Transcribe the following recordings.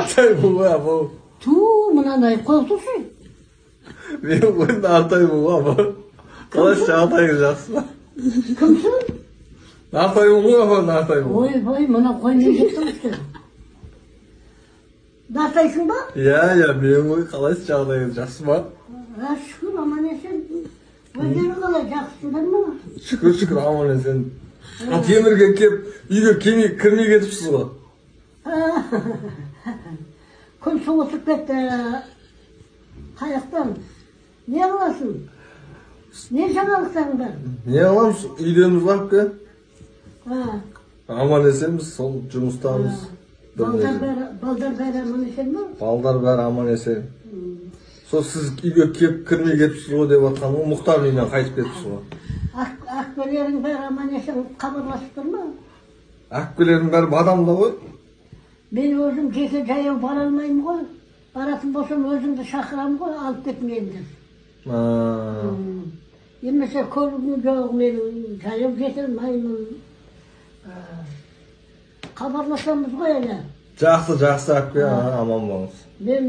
Атай буга бу. Мынандай колтусуз. Менин койдум Атай буга бу. Калайчы Атайга жакшыбы? Кимсиң? Атай буга, Атай буга. Ойбой, мына кой не жеттіңізді? Дартайсың ба? Иә, менин кой калайчы жагдайыңыз жакшыбы? Шүкір, аман есен. Өздері қалай, жақсысыңдар ма? Шүкір, аман есен. Темірге кеп, үйге кірмей кетіпсіз ғой. Күн суытып кетті. Қаяқтан. Не қыласың? Не жаңалықтарың бар? Не қыламыз? Үйдеміз барып ке? Аман есенбіз, сол жұмыстамыз. Балдар бәрі аман есен ба? Балдар бәрі аман есен. Сол сіз үйге кеп, кірмей кетіпсіз ғой деп атқан ғой, Мұхтар үйінен қайтып кетіпсіз ғой. Ақбелерің бәрі аман есен хабарласып тұр ма? Ақбелердің бәрі бадамда ғой. Мен өзім жеке жаяу бара алмаймын ғой. Баратын болсам өзіңді шақырамын ғой, алып кетмеңдер. Емесе көлігім жоқ, мен жаяу жете алмаймын. Хабарласамыз ғой әлі. Жақсы әпке, аман болыңыз. Мен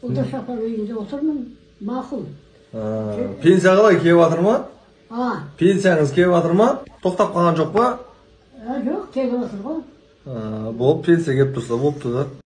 Ұлда Шапар үйінде отырмын, мақұл. Пенсия қалай кеп жатыр ма? Пенсияңыз кеп жатыр ма? Тоқтап қалған жоқ па? Жоқ, келіп отыр ғой. Болып, пенсия кеп тұрса, болыпты да.